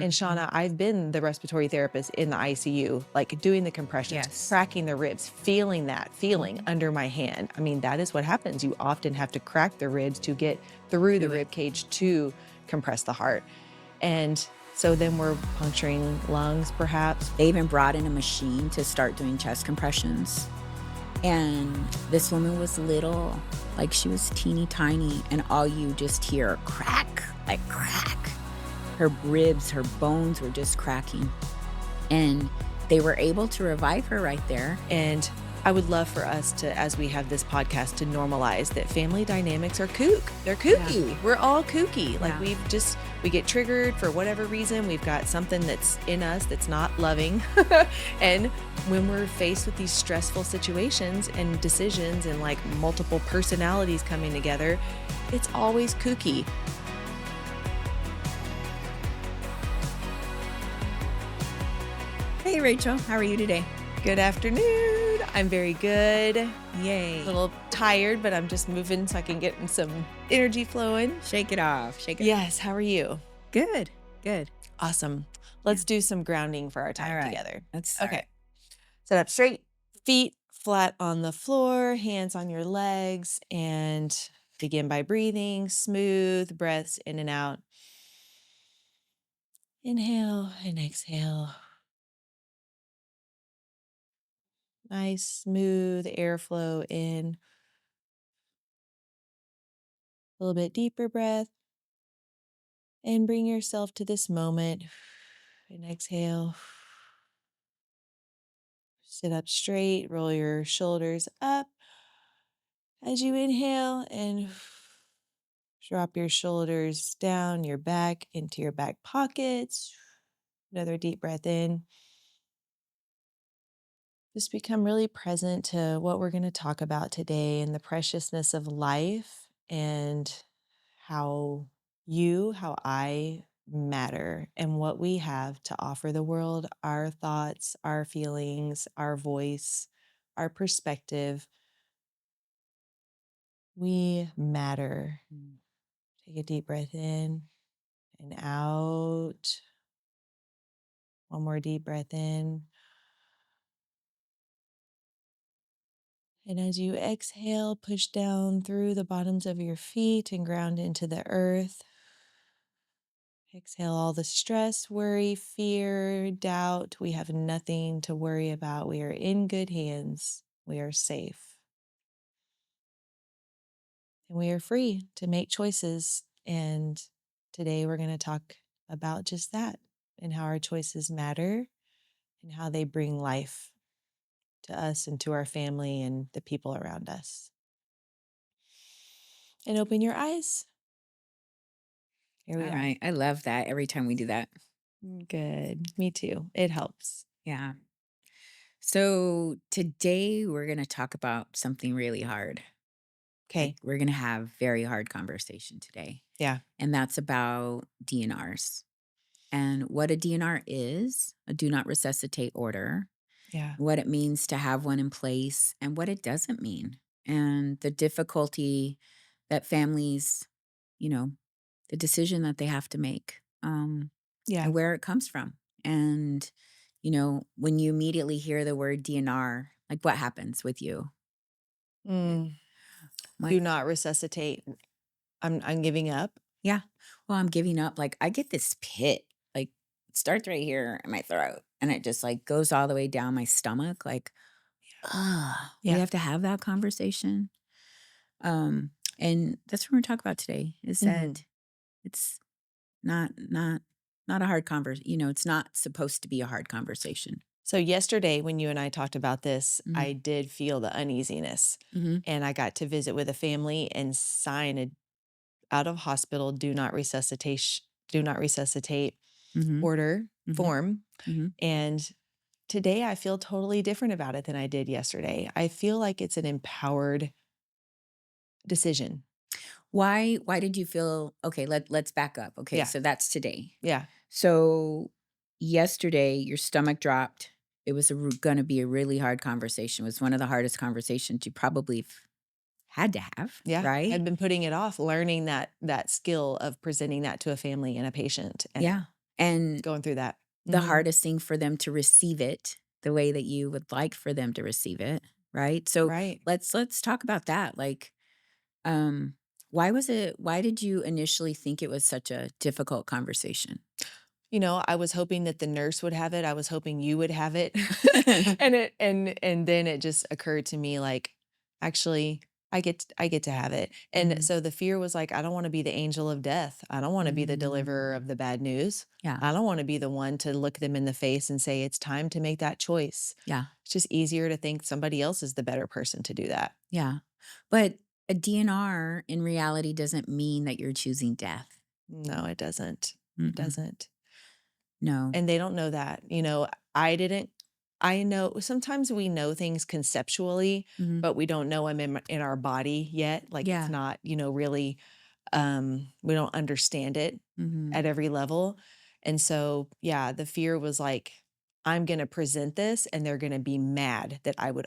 And Mhm. Shauna, I've been the respiratory therapist in the ICU, like doing the compressions, Yes. cracking the ribs, feeling that feeling Mhm. under my hand. I mean, that is what happens. You often have to crack the ribs to get through the Do it. rib cage to compress the heart. And so then we're puncturing lungs, perhaps. They even brought in a machine to start doing chest compressions. And this woman was little, like she was teeny tiny, and all you just hear crack, like crack. Her ribs, her bones were just cracking. And they were able to revive her right there. And I would love for us to, as we have this podcast, to normalize that family dynamics are They're kooky. Yeah. We're all kooky. Like Yeah. we get triggered for whatever reason. We've got something that's in us that's not loving. And when we're faced with these stressful situations and decisions and like multiple personalities coming together, it's always kooky. Hey, Rachel, how are you today? Good afternoon. I'm very good. Yay. A little tired, but I'm just moving so I can get some energy flowing. Shake it off. Shake it. Yes. How are you? Good. Good. Awesome. Let's do some grounding for our All time right. together. Let's start. Okay. Sit up straight, feet flat on the floor, hands on your legs, and begin by breathing smooth breaths in and out. Inhale and exhale. Nice, smooth airflow in. A little bit deeper breath. And bring yourself to this moment. And exhale. Sit up straight, roll your shoulders up as you inhale and drop your shoulders down your back into your back pockets. Another deep breath in. Just become really present to what we're going to talk about today and the preciousness of life and how how I matter and what we have to offer the world, our thoughts, our feelings, our voice, our perspective. We matter. Mm. Take a deep breath in and out. One more deep breath in. And as you exhale, push down through the bottoms of your feet and ground into the earth. Exhale all the stress, worry, fear, doubt. We have nothing to worry about. We are in good hands. We are safe. And we are free to make choices. And today we're going to talk about just that and how our choices matter and how they bring life to us and to our family and the people around us. And open your eyes. Here we All are. right. I love that every time we do that. Good. Me too. It helps. Yeah. So today we're going to talk about something really hard. Like Okay. we're going to have very hard conversation today. Yeah. And that's about DNRs and what a DNR is, a do not resuscitate order, Yeah. what it means to have one in place and what it doesn't mean, and the difficulty that families, you know, the decision that they have to make, Yeah. and where it comes from. And, when you immediately hear the word DNR, like what happens with you? Mm. Do Like, not resuscitate. I'm giving up. yeah, well, I'm giving up. Like, I get this pit, like, it starts right here in my throat and it just like goes all the way down my stomach. Like, we Yeah. have to have that conversation. Um, and that's what we're talking about today is Mhm. that it's not not a hard conversation. It's not supposed to be a hard conversation. So yesterday when you and I talked about this, Mhm. I did feel the uneasiness, Mhm. and I got to visit with a family and sign a out of hospital do not resuscitate Mhm. order Mhm. form. Mhm. And today I feel totally different about it than I did yesterday. I feel like it's an empowered decision. Why did you feel okay, let's back up. Okay, Yeah. so that's today. Yeah. So yesterday your stomach dropped. It was going to be a really hard conversation. It was one of the hardest conversations you probably had to have, Yeah. right? I'd been putting it off, learning that skill of presenting that to a family and a patient. And Yeah. And going through that. the Mhm. hardest thing for them to receive it the way that you would like for them to receive it, right? So Right. let's talk about that. Like, um, why did you initially think it was such a difficult conversation? I was hoping that the nurse would have it. I was hoping you would have it. And then it just occurred to me like, actually, I get to have it. And Mhm, so the fear was like, I don't want to be the angel of death. I don't want to be the deliverer mm, of the bad news. yeah, I don't want to be the one to look them in the face and say it's time to make that choice. yeah, It's just easier to think somebody else is the better person to do that. yeah. But a DNR in reality doesn't mean that you're choosing death. No, it doesn't. It Mm-mm. doesn't. No. And they don't know that. I didn't I know sometimes we know things conceptually, Mhm. but we don't know them in our body yet. Like it's Yeah. not, really we don't understand it Mhm. at every level. And so, yeah, the fear was like I'm going to present this and they're going to be mad that I would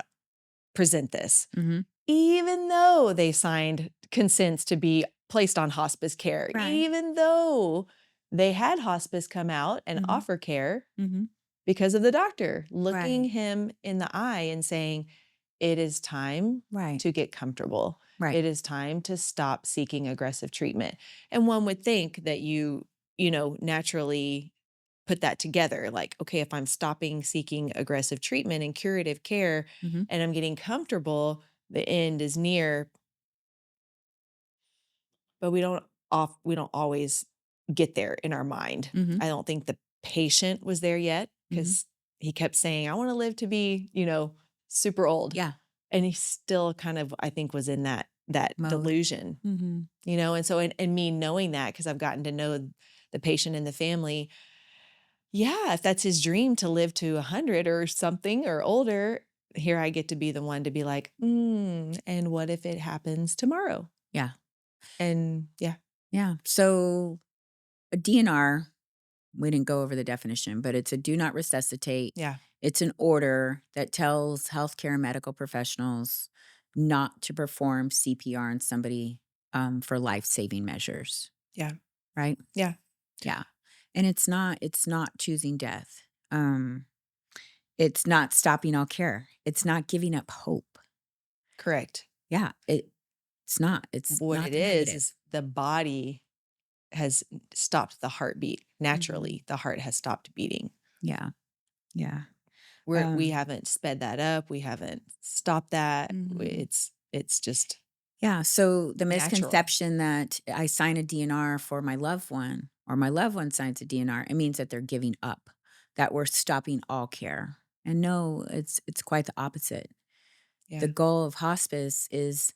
present this. Mhm. Even though they signed consents to be placed on hospice care, Right. even though they had hospice come out and Mhm. offer care Mhm. because of the doctor looking Right. him in the eye and saying, "It is time Right. to get comfortable. Right. It is time to stop seeking aggressive treatment." And one would think that naturally put that together. Like, okay, if I'm stopping seeking aggressive treatment and curative care Mhm. and I'm getting comfortable, the end is near, but we don't always get there in our mind. Mhm. I don't think the patient was there yet Mhm. because he kept saying, "I want to live to be, super old." Yeah. And he still kind of, I think, was in that Mode. delusion, Mhm. and so and me knowing that because I've gotten to know the patient and the family. Yeah, if that's his dream to live to 100 or something or older, here I get to be the one to be like, and what if it happens tomorrow? Yeah. And yeah, Yeah. So a DNR, we didn't go over the definition, but it's a do not resuscitate. yeah, It's an order that tells healthcare and medical professionals not to perform CPR on somebody for life-saving measures, yeah, right? yeah, Yeah. And it's not choosing death. Um, it's not stopping all care. It's not giving up hope. correct. Yeah, it's not. It's What not it the negative. is the body has stopped the heartbeat. Mhm. Naturally, the heart has stopped beating. Yeah, yeah. We Um, haven't sped that up. We haven't stopped that. mhm. It's just Yeah, so the natural. misconception that I sign a DNR for my loved one or my loved one signs a DNR, it means that they're giving up, that we're stopping all care. And no, it's quite the opposite. The Yeah, goal of hospice is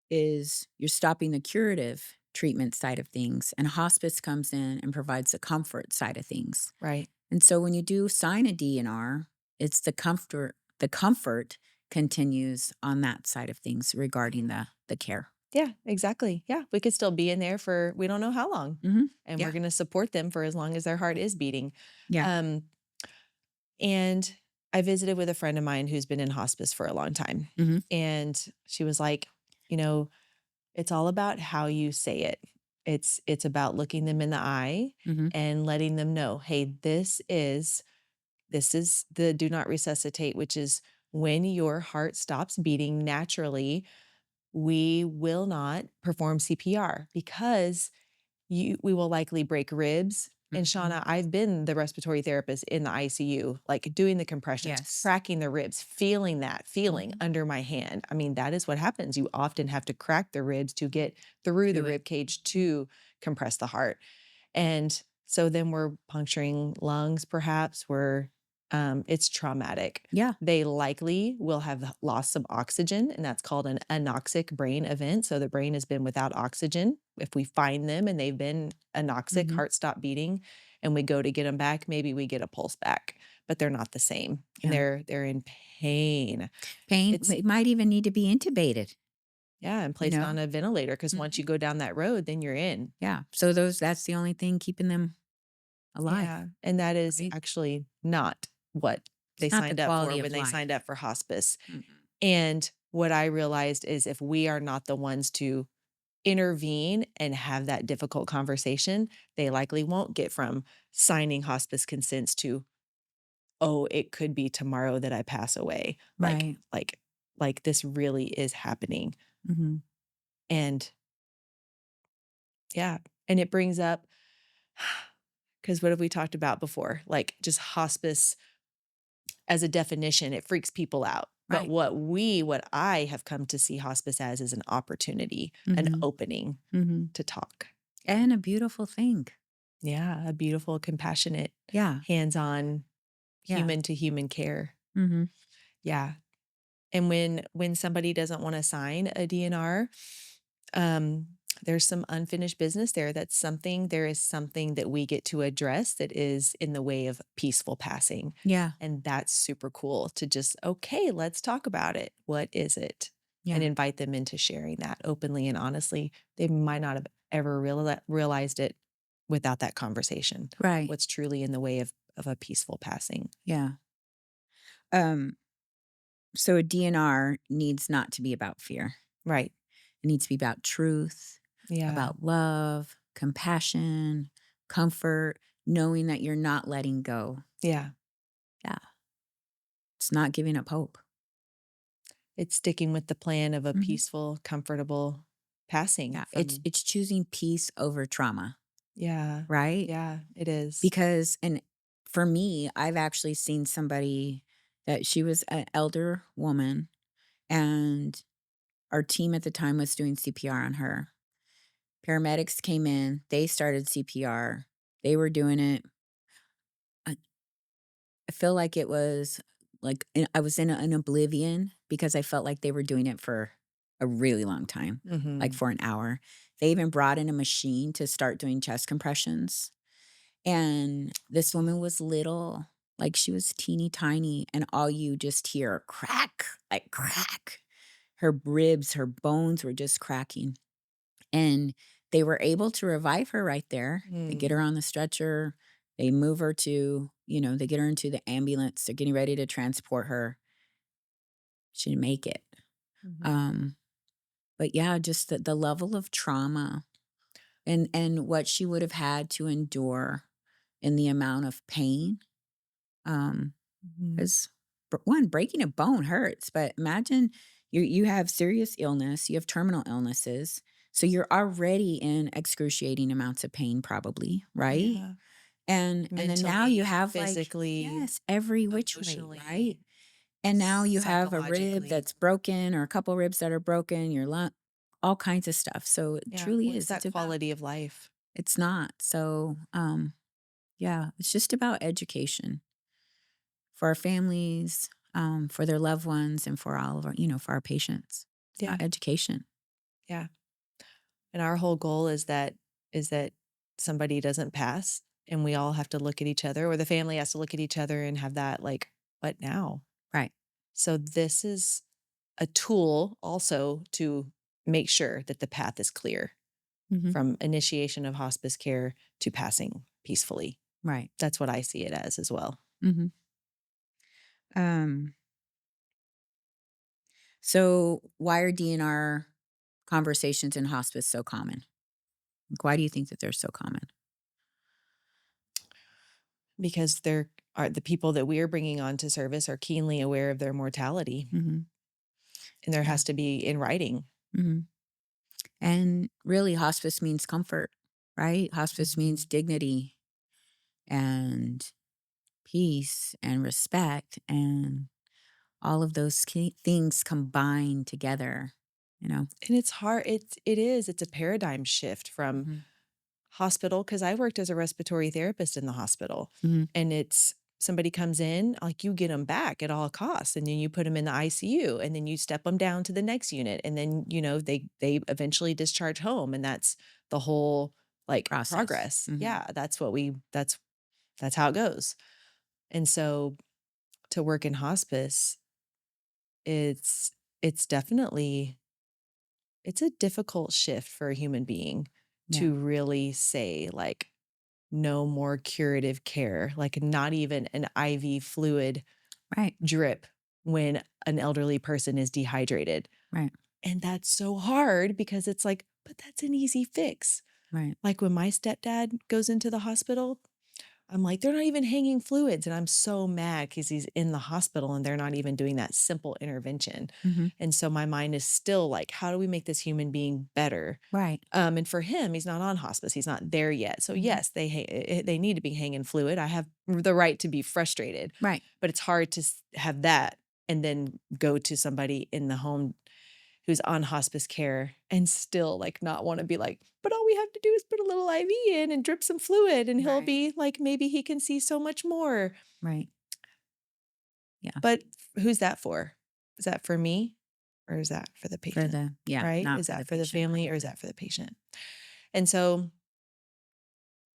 you're stopping the curative treatment side of things, and hospice comes in and provides the comfort side of things. right. And so when you do sign a DNR, it's the comfort continues on that side of things regarding the care. Yeah, exactly. Yeah, we could still be in there for we don't know how long, Mhm. and we're Yeah. going to support them for as long as their heart is beating. Yeah. Um, and I visited with a friend of mine who's been in hospice for a long time, Mhm. and she was like, you know, it's all about how you say it. It's about looking them in the eye Mhm. and letting them know, hey, this is the do not resuscitate, which is when your heart stops beating naturally, we will not perform CPR because we will likely break ribs. And Mhm. Shauna, I've been the respiratory therapist in the ICU, like doing the compressions, Yes. cracking the ribs, feeling that feeling Mhm. under my hand. I mean, that is what happens. You often have to crack the ribs to get through the Do it. rib cage Mhm. to compress the heart. And so then we're puncturing lungs, perhaps, where it's traumatic. Yeah. They likely will have lost some oxygen, and that's called an anoxic brain event. So the brain has been without oxygen. If we find them and they've been anoxic, Mhm. heart stop beating, and we go to get them back, maybe we get a pulse back, but they're not the same, and Yeah. they're in pain. Pain It's they might even need to be intubated, yeah, and you placed know? on a ventilator because once you Mhm. go down that road, then you're in. Yeah. So that's the only thing keeping them alive, Yeah, and that is right? actually not what It's they not the signed up for quality when of they signed life. up for hospice. Mm-mm. And what I realized is if we are not the ones to intervene and have that difficult conversation, they likely won't get from signing hospice consents to, "Oh, it could be tomorrow that I pass away." Right. Like this really is happening. Mhm. And yeah, and it brings up, because what have we talked about before? Like, just hospice as a definition, it freaks people out. But Right. what I have come to see hospice as is an opportunity, an Mhm. opening Mhm. to talk. And a beautiful thing. Yeah, a beautiful, compassionate, Yeah. hands-on, Yeah. human to human care. Mhm. Yeah. And when somebody doesn't wanna sign a DNR, um, there's some unfinished business there. There is something that we get to address that is in the way of peaceful passing. Yeah. And that's super cool to just, "Okay, let's talk about it. What is it?" And Yeah. invite them into sharing that openly and honestly. They might not have ever realized it without that conversation. Right. What's truly in the way of a peaceful passing. Yeah. Um, so a DNR needs not to be about fear. Right. It needs to be about truth, Yeah. about love, compassion, comfort, knowing that you're not letting go. Yeah. Yeah. It's not giving up hope. It's sticking with the plan of a Mhm. peaceful, comfortable passing Yeah. It's from. it's choosing peace over trauma, Yeah. right? Yeah, it is. Because and for me, I've actually seen somebody that she was an elder woman and our team at the time was doing CPR on her. Paramedics came in, they started CPR. They were doing it. I I feel like it was I was in an oblivion because I felt like they were doing it for a really long time, like Mhm. for an hour. They even brought in a machine to start doing chest compressions. And this woman was little, like she was teeny tiny, and all you just hear crack, like crack. Her ribs, her bones were just cracking. And they were able to revive her right there. They get her Mm. on the stretcher. They move her to, they get her into the ambulance. They're getting ready to transport her. She didn't make it. Mhm. Um, but yeah, just the level of trauma and what she would have had to endure and the amount of pain. Um, Mhm. 'Cause one, breaking a bone hurts, but imagine you have serious illness, you have terminal illnesses, so you're already in excruciating amounts of pain probably, right? Yeah. And then now you Mentally, have, like, physically, yes, every which way, right? emotionally, And now you have a rib psychologically. that's broken or a couple ribs that are broken, your lung, all kinds of stuff. So it Yeah. truly What's is. that quality of life? It's not. So, yeah, it's just about education for our families, for their loved ones, and for all of our, for our patients. It's Yeah. about education. Yeah. And our whole goal is that somebody doesn't pass and we all have to look at each other, or the family has to look at each other and have that, like, "What now?" Right. So this is a tool also to make sure that the path is clear Hmm. from initiation of hospice care to passing peacefully. Right. That's what I see it as well. Hmm. Um, so why are DNR conversations in hospice so common? Like, why do you think that they're so common? Because they're are the people that we are bringing on to service are keenly aware of their mortality, Hmm. and there Yeah. has to be in writing. Hmm. And really, hospice means comfort, right? Hospice means Mhm. dignity and peace and respect and all of those key things combined together, you know? And it's hard, it's a paradigm shift from Mhm. hospital, because I worked as a respiratory therapist in the hospital, Mhm. and it's somebody comes in, like, you get them back at all costs, and then you put them in the ICU, and then you step them down to the next unit, and then, they eventually discharge home, and that's the whole, like, Process. progress. Mhm. Yeah, that's how it goes. And so to work in hospice, it's it's definitely it's a difficult shift for a human being Yeah. to really say, like, no more curative care, like, not even an IV fluid Right. drip when an elderly person is dehydrated. Right. And that's so hard because it's like, but that's an easy fix. Right. Like when my stepdad goes into the hospital, I'm like, they're not even hanging fluids. And I'm so mad because he's in the hospital and they're not even doing that simple intervention. Mhm. And so my mind is still like, how do we make this human being better? Right. And for him, he's not on hospice. He's not there yet. So Mhm. yes, they need to be hanging fluid. I have the right to be frustrated, Right. but it's hard to have that and then go to somebody in the home who's on hospice care and still like not want to be like, but all we have to do is put a little IV in and drip some fluid and he'll Right. be like, maybe he can see so much more. Right. Yeah. But who's that for? Is that for me or is that for the For patient? the yeah, Right? not Is for that the for the patient. family or is that for the patient? And so,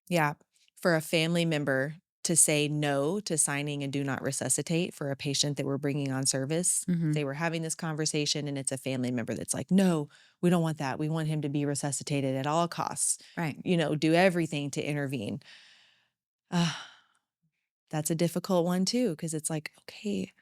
yeah, for a family member to say no to signing a do not resuscitate for a patient that we're bringing on service, Mhm. they were having this conversation and it's a family member that's like, no, we don't want that. We want him to be resuscitated at all costs, Right. do everything to intervene. Ah, that's a difficult one too, because it's like, okay,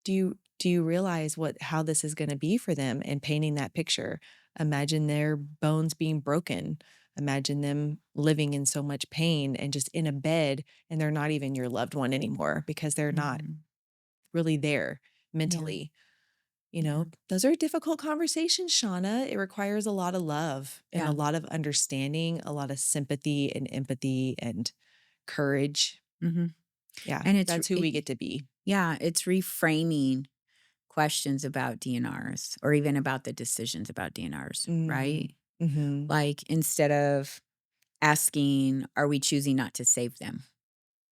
do you realize how this is gonna be for them and painting that picture? Imagine their bones being broken. Imagine them living in so much pain and just in a bed, and they're not even your loved one anymore because they're not Mhm. really there Yeah. mentally. Yeah. Those are difficult conversations, Shauna. It requires a lot of love and a Yeah. lot of understanding, a lot of sympathy and empathy and courage. Mhm. Yeah, And that's who we get to be. yeah, it's reframing questions about DNRs or even about the decisions about DNRs, Mhm. right? Mhm. Like instead of asking, are we choosing not to save them?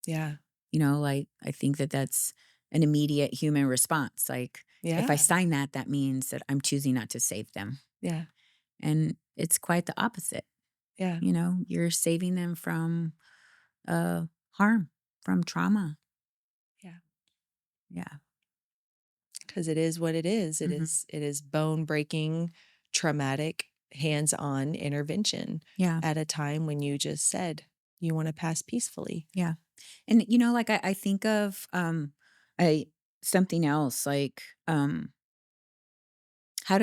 Yeah. Like I think that that's an immediate human response. Like if I Yeah. sign that, that means that I'm choosing not to save them. Yeah. And it's quite the opposite. Yeah. You're saving them from harm, from trauma. Yeah. Yeah. Because it is what it is. It Hmm. is it is bone-breaking, traumatic, hands-on intervention Yeah. at a time when you just said you wanna pass peacefully. Yeah. And like I think of I something else like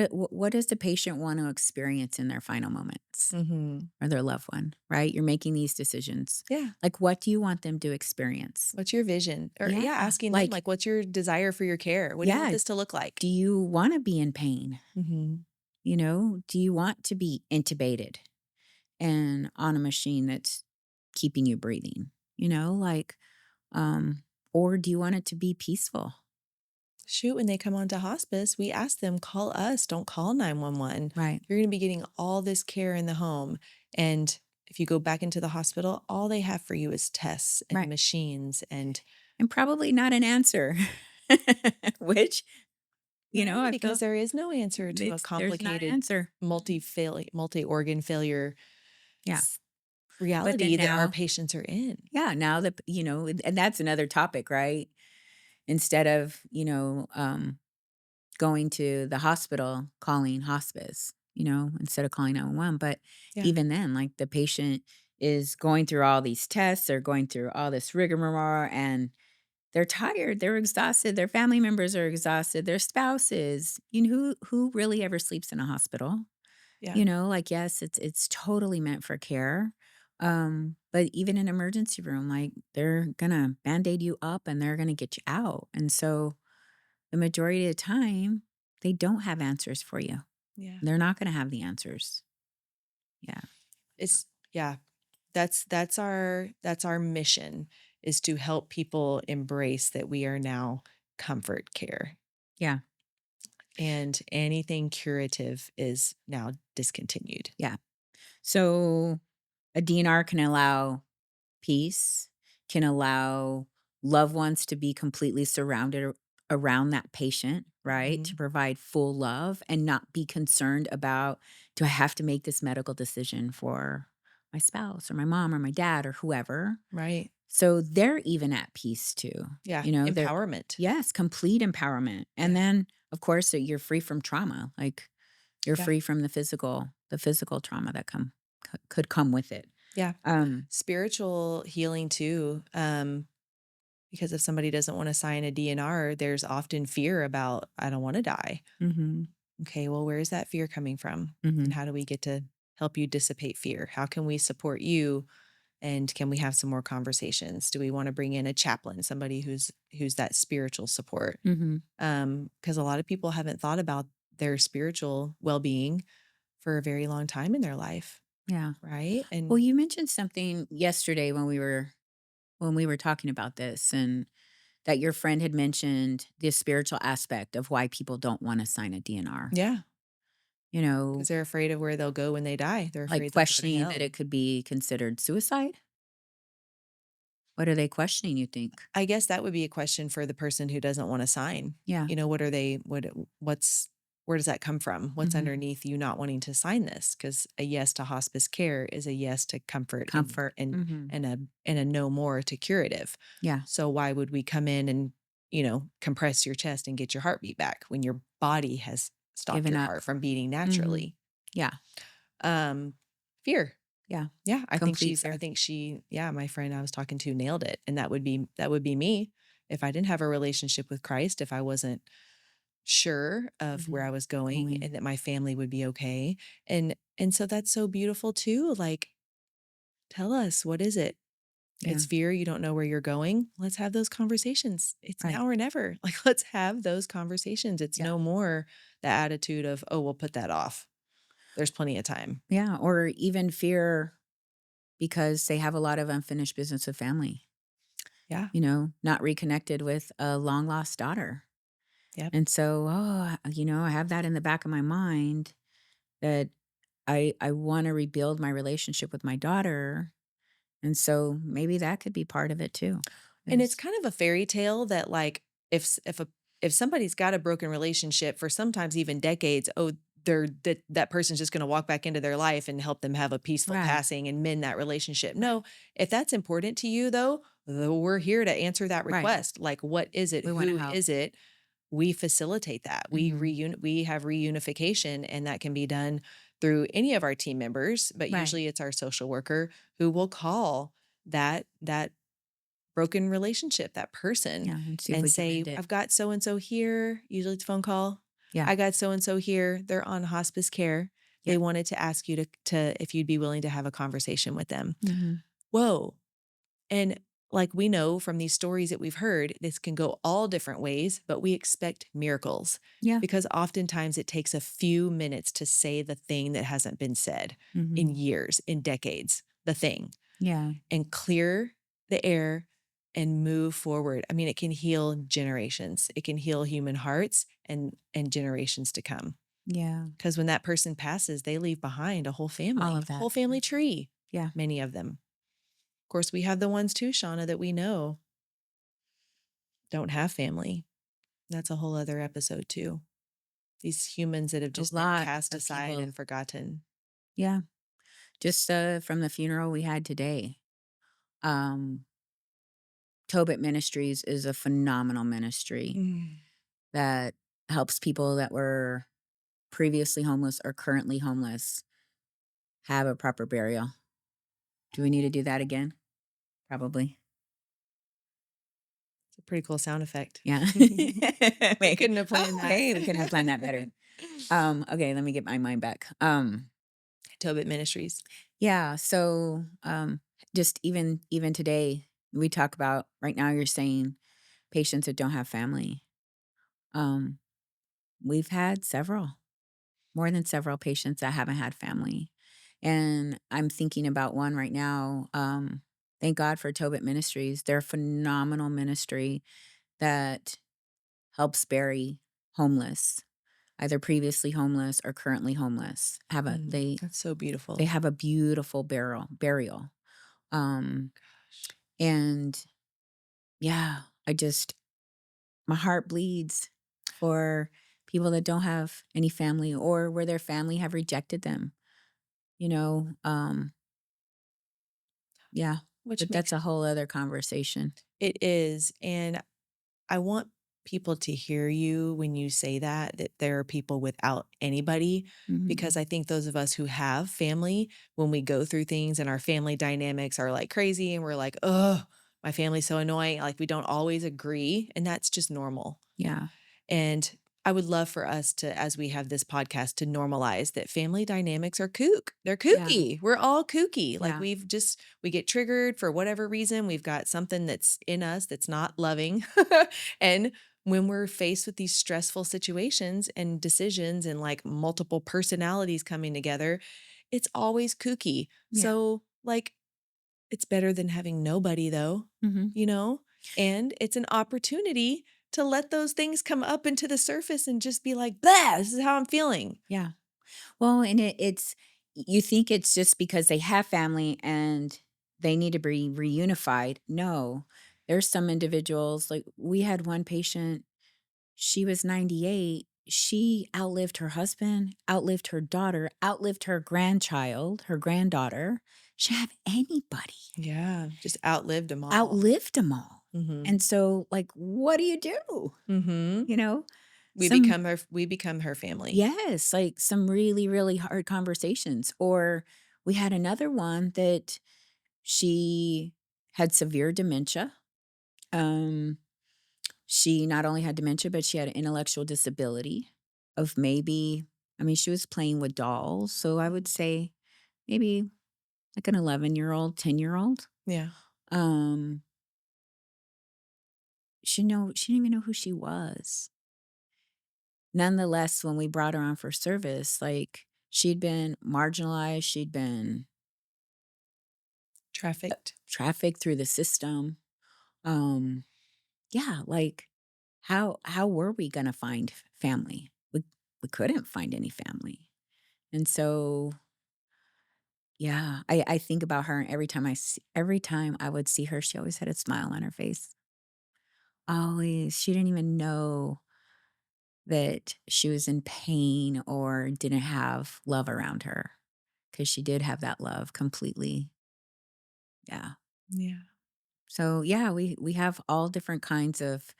what does the patient want to experience in their final moments Mhm. or their loved one, right? You're making these decisions. Yeah. Like what do you want them to experience? What's your vision? Or, Yeah. yeah, asking them, Like like, "What's your desire for your care? What do you want yeah, this to look like?" do you want to be in pain? Mhm. Do you want to be intubated and on a machine that's keeping you breathing? Like or do you want it to be peaceful? Shoot, when they come onto hospice, we ask them, "Call us, don't call 911. Right. You're gonna be getting all this care in the home." And if you go back into the hospital, all they have for you is tests and Right. machines and And probably not an answer, which, right, I because feel there is no answer to a there's not an complicated answer. Mhm. multi-organ failure Yeah. s But then reality that our now, patients are in. yeah, now that, and that's another topic, right? Instead of, going to the hospital, calling hospice, instead of calling 911. But Yeah, even then, like the patient is going through all these tests, they're going through all this rigmarole and they're tired, they're exhausted, their family members are exhausted, their spouses. Who really ever sleeps in a hospital? yeah, Like yes, it's totally meant for care. But even in emergency room, like they're gonna band-aid you up and they're gonna get you out. And so the majority of the time, they don't have answers for you. yeah. They're not gonna have the answers. Yeah. It's yeah, that's our mission is to help people embrace that we are now comfort care, Yeah. and anything curative is now discontinued. Yeah. So a DNR can allow peace, can allow loved ones to be completely surrounded around that patient, right? To Mhm. provide full love and not be concerned about, do I have to make this medical decision for my spouse or my mom or my dad or whoever? Right. So they're even at peace too. Yeah, They're, empowerment. yes, complete empowerment. And Yeah, then, of course, you're free from trauma. Like you're yeah, free from the physical trauma that could come with it. yeah. Um, Spiritual healing too, because if somebody doesn't wanna sign a DNR, there's often fear about, "I don't wanna die." mhm, Okay, well, where is that fear coming from? And mhm. how do we get to help you dissipate fear? How can we support you? And can we have some more conversations? Do we want to bring in a chaplain, somebody who's that spiritual support? Mhm. Because a lot of people haven't thought about their spiritual well-being for a very long time in their life, Yeah. right? Well, And you mentioned something yesterday when we were talking about this, and that your friend had mentioned the spiritual aspect of why people don't wanna sign a DNR. yeah, You because know, they're afraid of where they'll go when they die. They're like afraid they'll go to questioning that hell. it could be considered suicide? What are they questioning, you think? I guess that would be a question for the person who doesn't wanna sign. Yeah. What are they what's where does that come from? What's Mhm. underneath you not wanting to sign this? Because a yes to hospice care is a yes to comfort Comfort. Mhm. and a no more to curative. Yeah. So why would we come in and, compress your chest and get your heartbeat back when your body has stopped Giving your up. heart from beating Mhm. naturally? Yeah. Um, Fear. Yeah. Yeah, Complete I fear. think yeah, my friend I was talking to nailed it, and that would be me if I didn't have a relationship with Christ, if I wasn't sure of where I Mhm. was going Going. and that my family would be okay. And so that's so beautiful too. Like, tell us, what is it? Yeah. It's fear, you don't know where you're going. Let's have those conversations. It's Right. now or never. Like, let's have those conversations. It's Yeah. no more the attitude of, oh, we'll put that off. There's plenty of time. Yeah, or even fear because they have a lot of unfinished business with family, Yeah. not reconnected with a long lost daughter. Yep. And so, I have that in the back of my mind that I want to rebuild my relationship with my daughter. And so maybe that could be part of it too. And it's Is kind of a fairy tale that, like, if somebody's got a broken relationship for sometimes even decades, oh, that person's just gonna walk back into their life and help them have a peaceful right, passing and mend that relationship. right, No, if that's important to you though, we're here to answer that right. request. Like, what is it? We want to Who help. is it? We facilitate that. Hmm. We have reunification, and that can be done through any of our team members, but Right. usually it's our social worker who will call that broken relationship, that person, Yeah. And see if and we can say, mend it. "I've got so and so here," usually it's a phone call. Yeah. "I got so and so here. They're on hospice care. Yeah. They wanted to ask you to if you'd be willing to have a conversation with them." Hmm. Whoa. And like we know from these stories that we've heard, this can go all different ways, but we expect miracles Yeah. because oftentimes it takes a few minutes to say the thing that hasn't been said in Hmm. years, in decades, the thing Yeah. and clear the air and move forward. I mean, it can heal generations. It can heal human hearts and generations to come. Yeah. Because when that person passes, they leave behind All a of that. whole family tree, Yeah. many of them. Of course, we have the ones too, Shauna, that we know don't have family. That's a whole other episode too. These humans that have A just been lot cast of aside people. and forgotten. Yeah. Just from the funeral we had today. Um, Tobit Ministries is a phenomenal ministry Mm. that helps people that were previously homeless or currently homeless have a proper burial. Do we need to do that again? Probably. It's a pretty cool sound effect. Yeah. We Wait. couldn't have planned Oh, that. hey, we could have planned that better. Okay, let me get my mind back. Tobit Ministries. Yeah, so just even today we talk about right now you're saying patients that don't have family. Um we've had more than several patients that haven't had family. And I'm thinking about one right now. Thank God for Tobit Ministries. They're a phenomenal ministry that helps bury homeless, either previously homeless or currently homeless. Have a That's so they beautiful. have a beautiful burial. Um Gosh. and yeah, my heart bleeds for people that don't have any family or where their family have rejected them. You know, yeah, Which but that's makes a whole other conversation. it is, and I want people to hear you when you say that there are people without anybody, because Mhm. I think those of us who have family, when we go through things and our family dynamics are, like, crazy and we're like, "Ugh, my family's so annoying," like, we don't always agree, and that's just normal. Yeah. And I would love for us to, as we have this podcast, to normalize that family dynamics are they're Yeah. kooky. We're all kooky. Like Yeah. we get triggered for whatever reason. We've got something that's in us that's not loving. And when we're faced with these stressful situations and decisions and like multiple personalities coming together, it's always kooky. Yeah. So, like, it's better than having nobody though, Mhm. you know? And it's an opportunity to let those things come up into the surface and just be like, "Blah, this is how I'm feeling." Yeah. Well, and it's you think it's just because they have family and they need to be reunified. No. There's some individuals, like, we had one patient, she was 98, she outlived her husband, outlived her daughter, outlived her grandchild, her granddaughter. She didn't have anybody. Yeah, just outlived them all. Outlived them all. Mhm. And so, like, what do you do? Mhm. You know? Some We become her family. Yes, like, some really, really hard conversations. Or we had another one that she had severe dementia. Um, she not only had dementia, but she had an intellectual disability of maybe I mean, she was playing with dolls, so I would say maybe like an 11-year-old, 10-year-old. Yeah. Um, she didn't even know who she was. Nonetheless, when we brought her on for service, like, she'd been marginalized, she'd been Trafficked. trafficked through the system. Um, yeah, like, how were we gonna find family? We couldn't find any family. And so, yeah, I think about her, and every time I would see her, she always had a smile on her face. Always. She didn't even know that she was in pain or didn't have love around her, because she did have that love completely. Yeah. Yeah. So, yeah, we have all different kinds of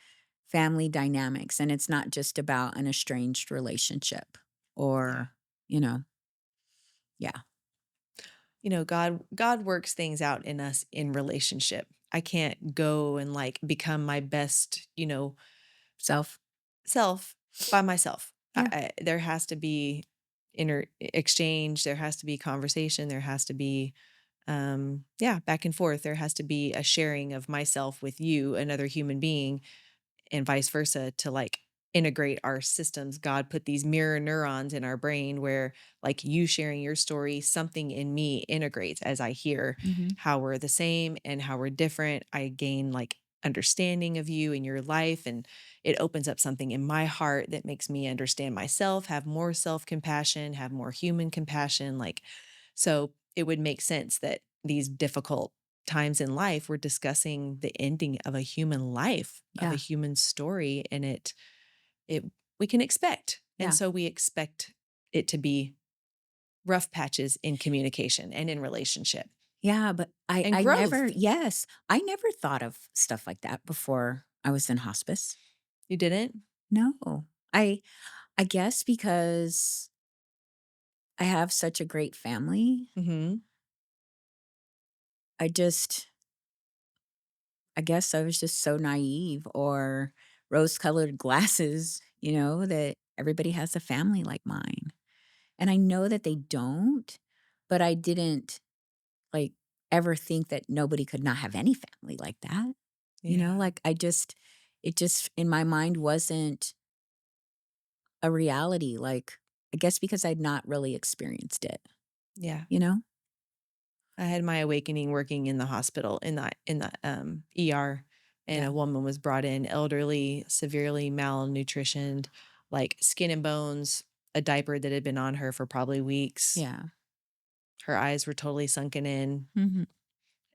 family dynamics, and it's not just about an estranged relationship Yeah. or, you know, yeah. God works things out in us in relationship. I can't go and like become my best, Self. self by myself. Yeah. There has to be inner exchange, there has to be conversation, there has to be yeah, back and forth. There has to be a sharing of myself with you, another human being, and vice versa to like integrate our systems. God put these mirror neurons in our brain where like you sharing your story, something in me integrates as I hear Mhm. how we're the same and how we're different. I gain like understanding of you and your life, and it opens up something in my heart that makes me understand myself, have more self-compassion, have more human compassion, like so it would make sense that these difficult times in life, we're discussing the ending of a human life, of a Yeah. human story, and it we can expect. And Yeah. so we expect it to be rough patches in communication and in relationship Yeah, but and I never growth. yes, I never thought of stuff like that before I was in hospice. You didn't? No. I guess because I have such a great family, Mhm. I just I guess I was just so naive or rose-colored glasses, that everybody has a family like mine. And I know that they don't, but I didn't, like, ever think that nobody could not have any family like that. Yeah. Like, it just in my mind wasn't a reality, like, I guess because I'd not really experienced it, Yeah. you know? I had my awakening working in the hospital in the ER, and a Yeah, woman was brought in, elderly, severely malnutritioned, like skin and bones, a diaper that had been on her for probably weeks. yeah. Her eyes were totally sunken in, Mhm.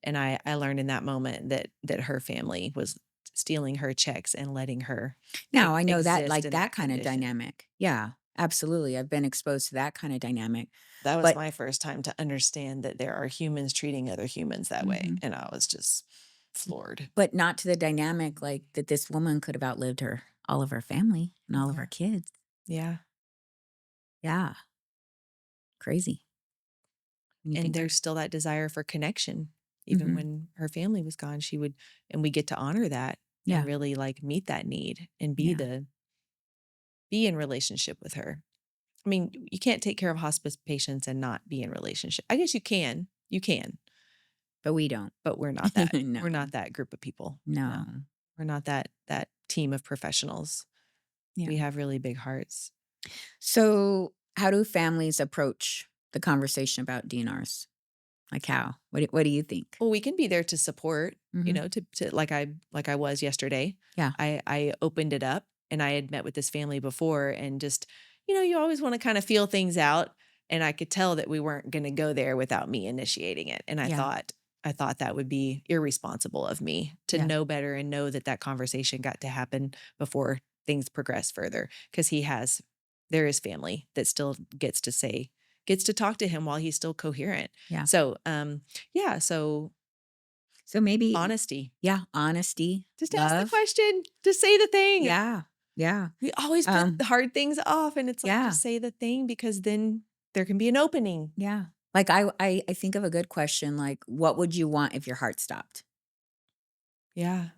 and I learned in that moment that her family was stealing her checks and letting her Now I know that exist like, in that that kinda condition. dynamic. Yeah, absolutely, I've been exposed to that kinda dynamic, That was but my first time to understand that there are humans treating other humans that way, Mhm. and I was just floored. But not to the dynamic, like, that this woman could have outlived all of her family and all of her Yeah. kids. Yeah. Yeah, crazy when you And think of there's still that desire for connection. Even Mhm. when her family was gone, and we get to honor that and Yeah, really like meet that need and be yeah. the be in relationship with her. I mean, you can't take care of hospice patients and not be in relationship. I guess you can, But we don't. but we're not that. No. We're not that group of people. No, No. we're not that team of professionals. Yeah. We have really big hearts. So, how do families approach the conversation about DNRs? Like how? What do you think? Well, we can be there to support, Mhm. to like I was yesterday. Yeah. I opened it up and I had met with this family before and just, you always want to kind of feel things out. And I could tell that we weren't going to go there without me initiating it. And Yeah. I thought that would be irresponsible of me to Yeah. know better and know that that conversation got to happen before things progress further. Cause there is family that still gets to talk to him while he's still coherent. Yeah. So, yeah, So maybe honesty. yeah, honesty, Just ask the love. question, just say the thing. Yeah. Yeah. We always put Um, the hard things off, and it's like, yeah. just say the thing because then there can be an opening. Yeah. Like I think of a good question like what would you want if your heart stopped? Yeah,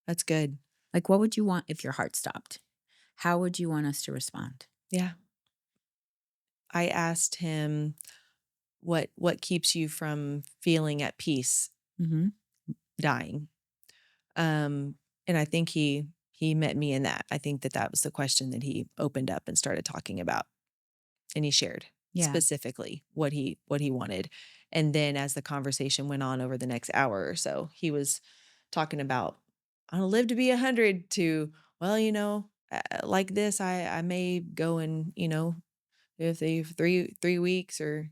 that's good. Like what would you want if your heart stopped? How would you want us to respond? Yeah. I asked him, what keeps you from feeling at peace Mhm. dying? Um, and I think he met me in that. I think that that was the question that he opened up and started talking about. And he shared Yeah. specifically what he wanted. And then as the conversation went on over the next hour or so, he was talking about, "I don't live to be 100," to, "Well, like this, I may go in, if they 3 weeks or,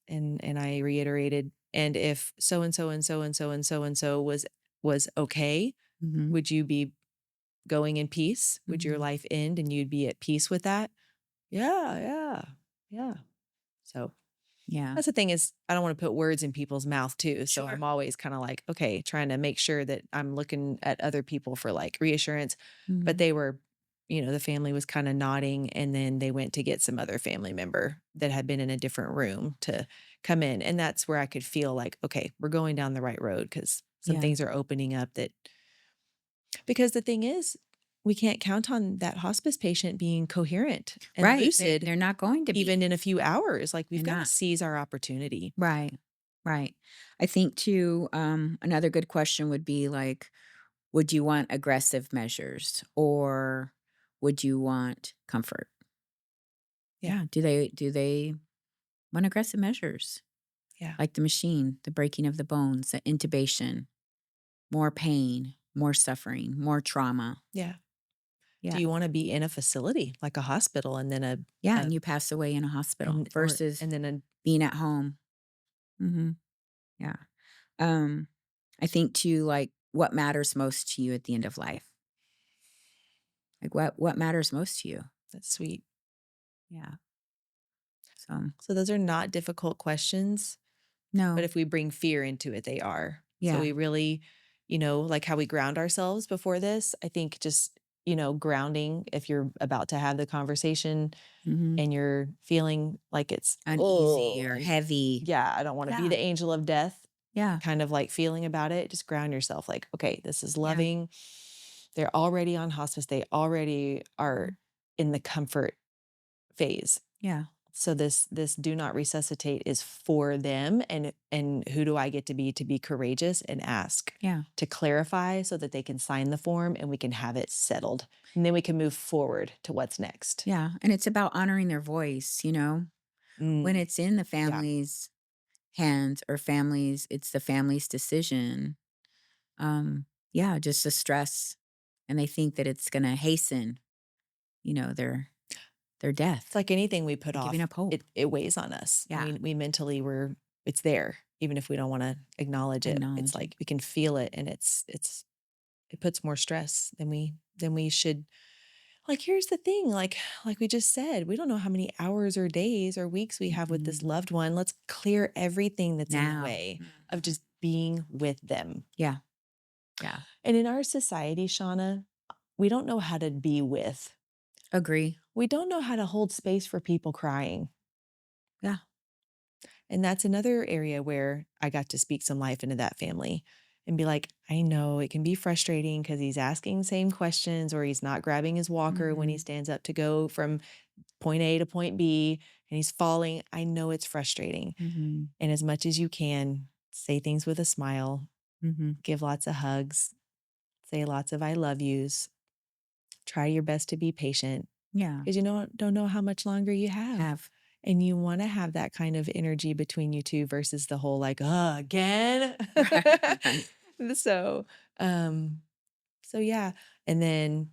and I reiterated, "And if so and so and so and so and so and so was okay, Mhm. would you be going in peace? Would your Mhm. life end and you'd be at peace with that?" "Yeah, yeah, yeah." So, Yeah. that's the thing is I don't wanna put words in people's mouth too, so Sure. I'm always kinda like, okay, trying to make sure that I'm looking at other people for, like, reassurance, but Mhm. they were the family was kinda nodding, and then they went to get some other family member that had been in a different room to come in, and that's where I could feel like, "Okay, we're going down the right road because some Yeah. things are opening up that" because the thing is, we can't count on that hospice patient being coherent and Right. lucid They're not going to even be. in a few hours, like, we've They're gotta not. seize our opportunity. Right. Right. I think too, another good question would be like, would you want aggressive measures or would you want comfort? Yeah, Yeah. Do they want aggressive measures? yeah, Like the machine, the breaking of the bones, the intubation, more pain, more suffering, more trauma. yeah. Do Yeah. you wanna be in a facility, like a hospital, and then Yeah. a And you pass away in a hospital versus and then a being at home. Hmm. Yeah. Um, I think too, like what matters most to you at the end of life? Like what matters most to you? that's sweet. Yeah. So So those are not difficult questions, but no. if we bring fear into it, they are. So Yeah. we really, like how we ground ourselves before this, I think just, grounding if you're about to have the conversation Hmm. and you're feeling like it's, Uneasy "Oh, or like, heavy. yeah, I don't wanna be Yeah. the angel of death," Yeah. kind of like feeling about it, just ground yourself like, "Okay, this is Yeah. loving. They're already on hospice. They already are Mhm. in the comfort phase. Yeah. So this do not resuscitate is for them, and who do I get to be courageous and ask Yeah. to clarify so that they can sign the form and we can have it settled. And then we can move forward to what's next." Yeah. And it's about honoring their voice, you know? When Mm, it's in the yeah. family's hands or families, it's the family's decision. Yeah, just the stress. And they think that it's gonna hasten, their It's death like anything we put and giving off, up hope. it weighs on us. Yeah. We mentally were it's there, even if we don't wanna acknowledge it. It's Acknowledge it. like we can feel it and it puts more stress than we should. Like, here's the thing, like we just said, we don't know how many hours or days or weeks we have with this Mhm. loved one. Let's clear everything that's in the Now. way of Mhm. just being with them. Yeah. Yeah. And in our society, Shauna, we don't know how to be with. Agree. We don't know how to hold space for people crying. Yeah. And that's another area where I got to speak some life into that family and be like, I know it can be frustrating because he's asking the same questions or he's not grabbing his walker when he Mhm. stands up to go from point A to point B and he's falling. I know it's frustrating. Mhm. And as much as you can, say things with a smile, Mhm. give lots of hugs, say lots of I love yous, try your best to be patient Yeah. because you don't know how much longer you have. Have. And you want to have that kind of energy between you two versus the whole like, again. Right, right. so, um, so yeah. And then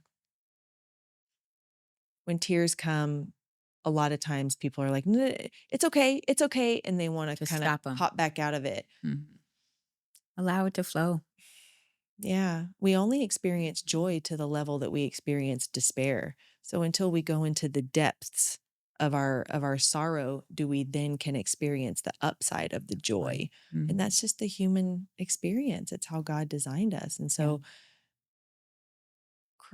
when tears come, a lot of times people are like, it's okay. It's okay. And they want to Just kind of stop them. hop back out of it. Allow it to flow. Yeah, we only experience joy to the level that we experience despair. So until we go into the depths of our sorrow, do we then can experience the upside of the Joy. joy. And Mhm. that's just the human experience. It's how God designed us. And Yeah. so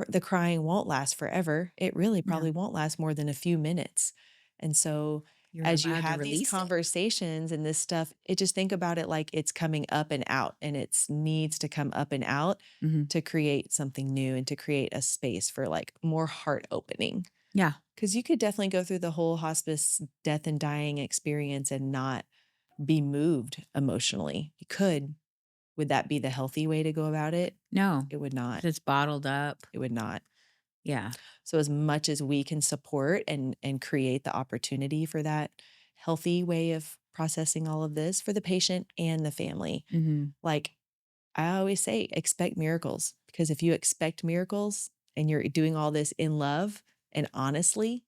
the crying won't last forever. It really No. probably won't last more than a few minutes. And so You're as you allowed to have these release it. conversations and this stuff, it just think about it like it's coming up and out and it needs to come up and out Mhm. to create something new and to create a space for like more heart opening. Yeah. Cause you could definitely go through the whole hospice death and dying experience and not be moved emotionally. You could. Would that be the healthy way to go about it? No. It would not. If it's bottled up. It would not. Yeah. So as much as we can support and create the opportunity for that healthy way of processing all of this for the patient and the family. Mhm. Like I always say, expect miracles because if you expect miracles and you're doing all this in love and honestly,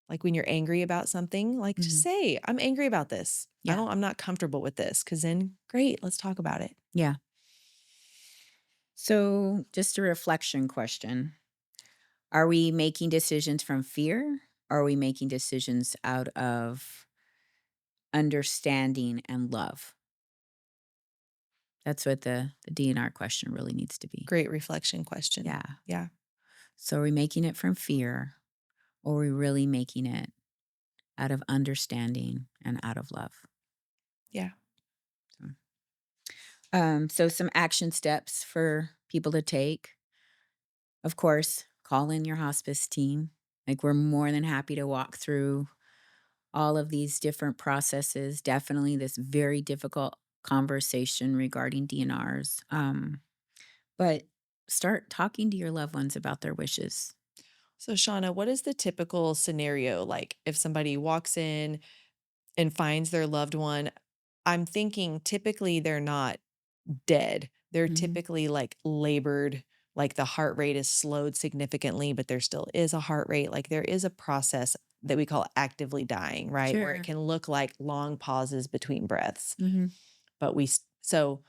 like when you're angry about something, like just Mhm. say, I'm angry about this. Yeah. I'm not comfortable with this. Cause then great, let's talk about it. Yeah. So, just a reflection question. Are we making decisions from fear? Or are we making decisions out of understanding and love? That's what the DNR question really needs to be. Great reflection question. Yeah. Yeah. So, are we making it from fear? Or are we really making it out of understanding and out of love? Yeah. So, so some action steps for people to take. Of course, call in your hospice team. Like, we're more than happy to walk through all of these different processes. Definitely this very difficult conversation regarding DNRs. But start talking to your loved ones about their wishes. So, Shauna, what is the typical scenario like if somebody walks in and finds their loved one? I'm thinking typically they're not dead. They're Mhm. typically like labored, like the heart rate is slowed significantly, but there still is a heart rate. Like there is a process that we call actively dying, right? Where it Sure. can look like long pauses between breaths. Mhm. But so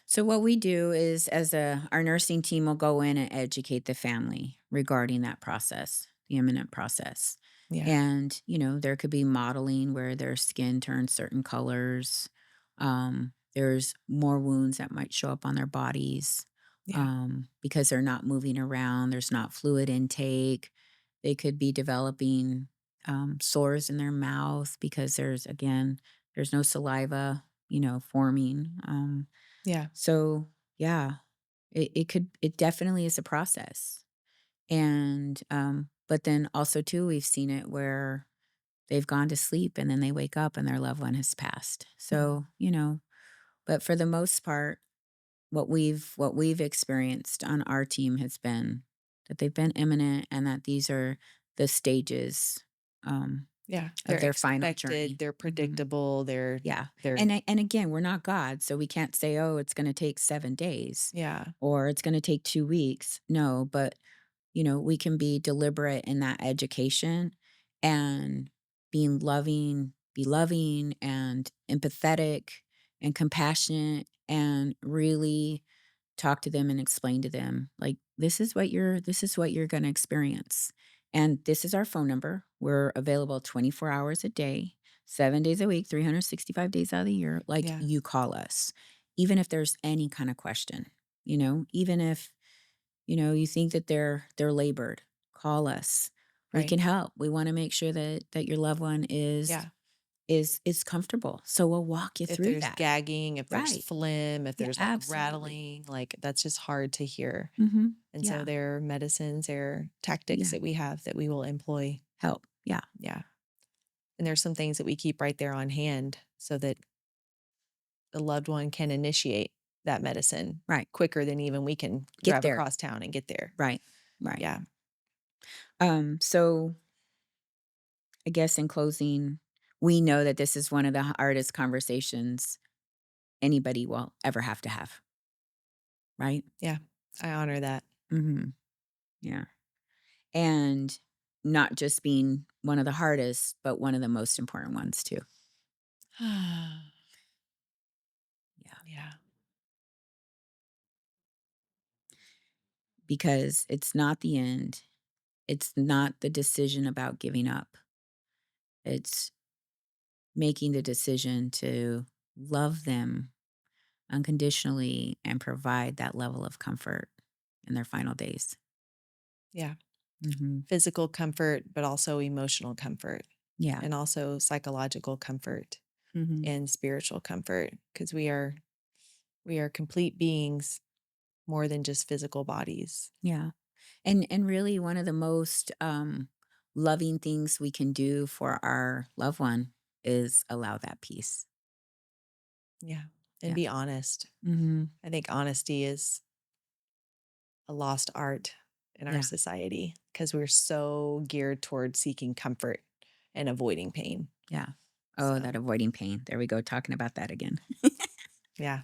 So what we do is as a our nursing team will go in and educate the family regarding that process, the imminent process. yeah, And, there could be modeling where their skin turns certain colors. There's more wounds that might show up on their bodies yeah, because they're not moving around. There's not fluid intake. They could be developing sores in their mouth because there's no saliva, forming. yeah, So, yeah, it definitely is a process. And, but then also too, we've seen it where they've gone to sleep and then they wake up and their loved one has passed. mhm, So, but for the most part, what we've experienced on our team has been that they've been imminent and that these are the stages, um, yeah. They're of their final expected, journey. they're Mhm. predictable, Yeah, they're and again, we're not God, so we can't say, "Oh, it's gonna take 7 days," yeah, or, "It's gonna take 2 weeks." No, but, we can be deliberate in that education and be loving and empathetic and compassionate and really talk to them and explain to them, like, this is what you're gonna experience, and this is our phone number. We're available 24 hours a day, 7 days a week, 365 days out of the year. Like, yeah, you call us, even if there's any kind of question, even if, you think that they're labored, call us. We right. can help. We wanna make sure that your loved one is Yeah. is comfortable. So we'll walk you If through there's that. gagging, if there's Right. phlegm, if Yeah, there's, like, absolutely. rattling, like, that's just hard to hear. And so Yeah. there are medicines, there are tactics Yeah. that we have that we will employ. Help. Yeah. Yeah. And there's some things that we keep right there on hand so that the loved one can initiate that medicine Right. quicker than even we can Get drive there. across town and get there. Right. Right. Yeah. So I guess in closing, we know that this is one of the hardest conversations anybody will ever have to have, right? Yeah. I honor that. Mhm. Yeah. And not just being one of the hardest, but one of the most important ones too. Yeah. Yeah. Because it's not the end. It's not the decision about giving up. It's making the decision to love them unconditionally and provide that level of comfort in their final days. Yeah. Mhm. Physical comfort, but also emotional comfort Yeah. and also psychological comfort Mhm. and spiritual comfort because we are complete beings more than just physical bodies. Yeah. And really one of the most loving things we can do for our loved one is allow that peace. Yeah. And Yeah. be honest. Mhm. I think honesty is a lost art in our Yeah. society because we're so geared toward seeking comfort and avoiding pain. Yeah. Oh, So, that avoiding pain. There we go talking about that again. yeah.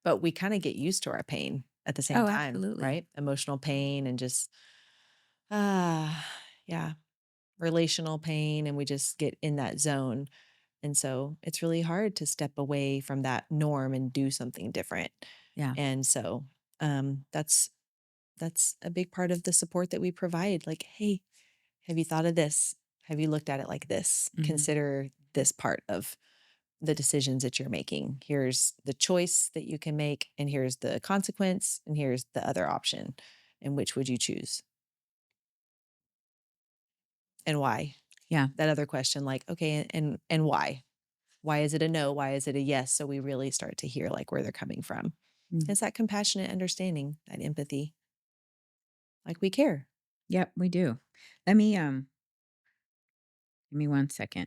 But we kind of get used to our pain at the same Oh, time, absolutely. right? Emotional pain and just, ah, yeah, relational pain. And we just get in that zone. And so it's really hard to step away from that norm and do something different. Yeah. And so that's a big part of the support that we provide. Like, hey, have you thought of this? Have you looked at it like this? Mhm. Consider this part of the decisions that you're making. Here's the choice that you can make, and here's the consequence, and here's the other option. And which would you choose? And why? Yeah. That other question, like, okay, and why? Why is it a no? Why is it a yes? So we really start to hear like where they're coming from. Mm. It's that compassionate understanding, that empathy. Like we care. Yep, we do. Let me give me one second.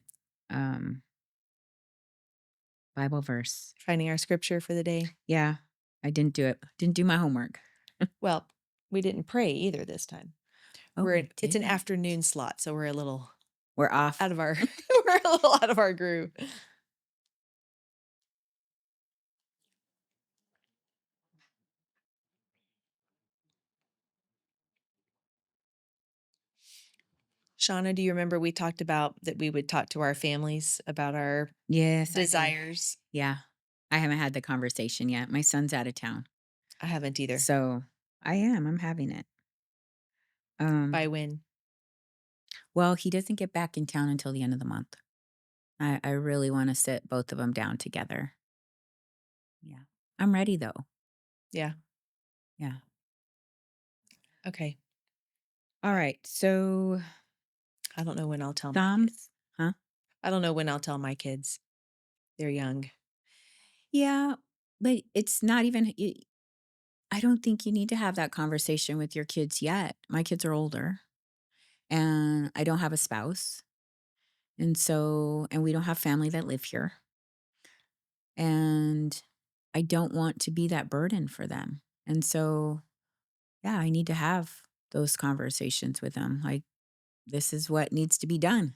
Um Bible verse. Finding our scripture for the day. Yeah. I didn't do it. Didn't do my homework. Well, we didn't pray either this time. Oh, we It's an didn't. afternoon slot, so we're a little We're off. out of our we're a little out of our groove. Shauna, do you remember we talked about that we would talk to our families about our Yes, I do. desires? Yeah. I haven't had the conversation yet. My son's out of town. I haven't either. So, I am. I'm having it. Um, By when? well, he doesn't get back in town until the end of the month. I really wanna sit both of them down together. Yeah. I'm ready, though. Yeah. Yeah. Okay. Alright, so I don't know when I'll tell my Psalms kids. huh? I don't know when I'll tell my kids. They're young. Yeah, but it's not even I don't think you need to have that conversation with your kids yet. My kids are older, and I don't have a spouse, and we don't have family that live here, and I don't want to be that burden for them, and so, yeah, I need to have those conversations with them, like, "This is what needs to be done."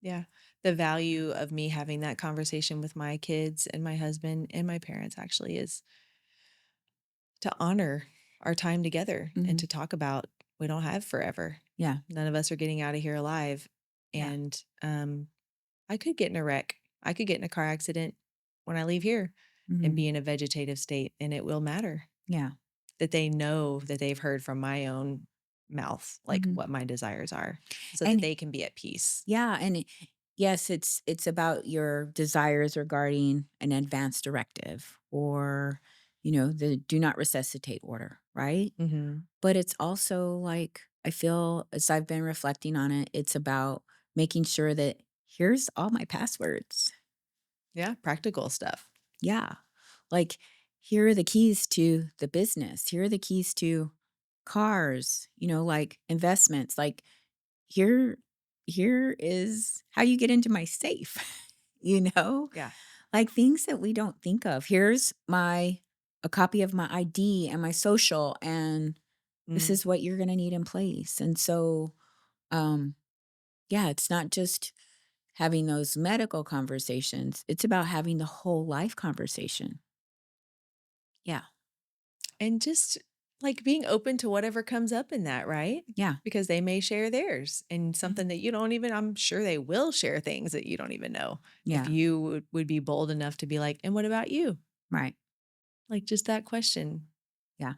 Yeah. The value of me having that conversation with my kids and my husband and my parents actually is to honor our time together and Mhm. to talk about we don't have forever. Yeah, None of us are getting out of here alive. yeah, And I could get in a wreck. I could get in a car accident when I leave here and mhm, be in a vegetative state, and it will matter yeah, that they know that they've heard from my own mouth, like mhm, what my desires are, so that and they can be at peace. yeah, and yes, it's about your desires regarding an advance directive or, the do not resuscitate order, right? Hmm. But it's also like I feel as I've been reflecting on it, it's about making sure that here's all my passwords. Yeah, practical stuff. Yeah. Like, here are the keys to the business. Here are the keys to cars, like investments. Like, here, here is how you get into my safe, you know? Yeah. Like things that we don't think of. Here's a copy of my ID and my social, and this Mm. is what you're gonna need in place. And so, um, yeah, it's not just having those medical conversations, it's about having the whole life conversation. Yeah. And just, like, being open to whatever comes up in that, right? Yeah. Because they may share theirs and something Mhm. that you don't even I'm sure they will share things that you don't even know. If Yeah. you would be bold enough to be like, "And what about you?" Right. Like, just that question. Yeah.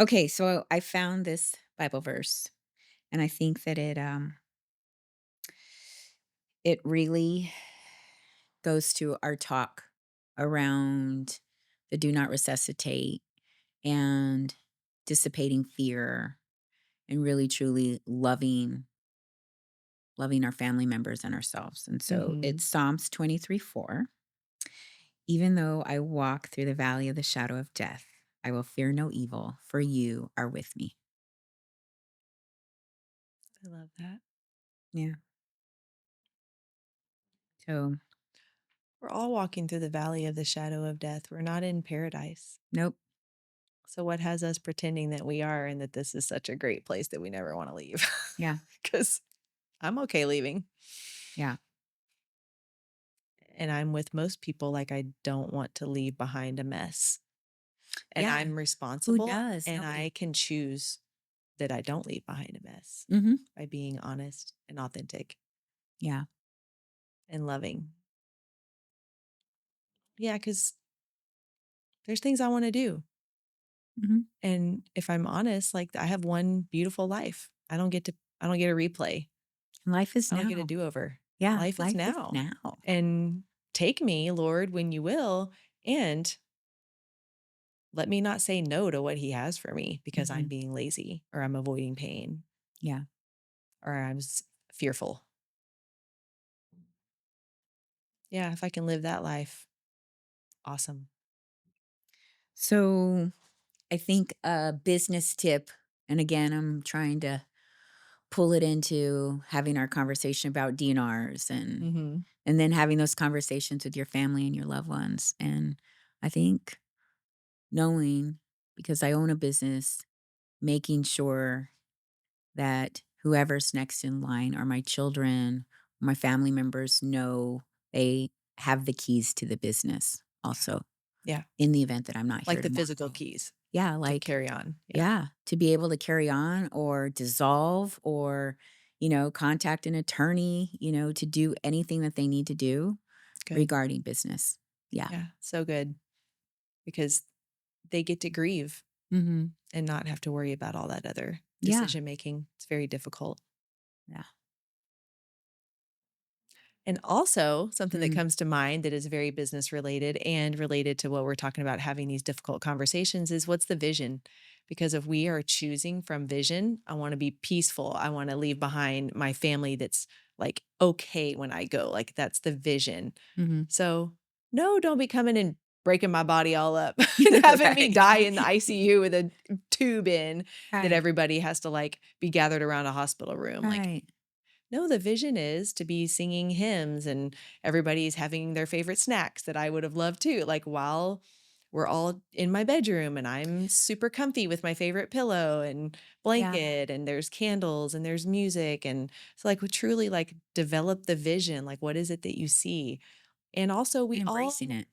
Okay, so I found this Bible verse, and I think that it really goes to our talk around the do not resuscitate and dissipating fear and really truly loving our family members and ourselves. And so Mhm. it's Psalms 23:4. Even though I walk through the valley of the shadow of death, I will fear no evil, for you are with me. I love that. Yeah. So, We're all walking through the valley of the shadow of death. We're not in paradise. nope. So what has us pretending that we are and that this is such a great place that we never want to leave? Yeah. Cuz I'm okay leaving. Yeah. And I'm with most people, like, I don't want to leave behind a mess. And Yeah. I'm Who responsible, does? and I Nobody. can choose that I don't leave behind a mess Mhm. by being honest and authentic Yeah. and loving. Yeah, because there's things I wanna do. Mhm. And if I'm honest, like, I have one beautiful life. I don't get a replay. Life is I don't get a now. do-over. Yeah. Life is Life is now. now. And take me, Lord, when you will, and let me not say no to what he has for me because I'm Mhm. being lazy or I'm avoiding pain Yeah. or fearful. Yeah, if I can live that life, awesome. So, I think a business tip, and again, I'm trying to pull it into having our conversation about DNRs Mhm. and then having those conversations with your family and your loved ones. And I think knowing, because I own a business, making sure that whoever's next in line or my children, my family members know they have the keys to the business also Yeah, in the event that I'm not like here the physical tomorrow. keys Yeah, to like, carry on. Yeah, yeah, to be able to carry on or dissolve or, contact an attorney, to do anything that they need to do good. regarding business. Yeah. Yeah, so good because they get to grieve Mhm. and not have to worry about all that other Yeah. decision making. It's very difficult. Yeah. And also, something that Mhm. comes to mind that is very business related and related to what we're talking about having these difficult conversations is what's the vision? Because if we are choosing from vision, I want to be peaceful. I want to leave behind my family that's like okay when I go. Like that's the vision. Mhm. So, no, don't be coming and breaking my body all up and having me Right. die in the ICU with a tube in that Right. everybody has to like be gathered around a hospital room. Like Right. no, the vision is to be singing hymns and everybody's having their favorite snacks that I would have loved too. Like while we're all in my bedroom and I'm super comfy with my favorite pillow and Yeah. blanket and there's candles and there's music and so like we truly like develop the vision. Like what is it that you see? And also we And embracing all it.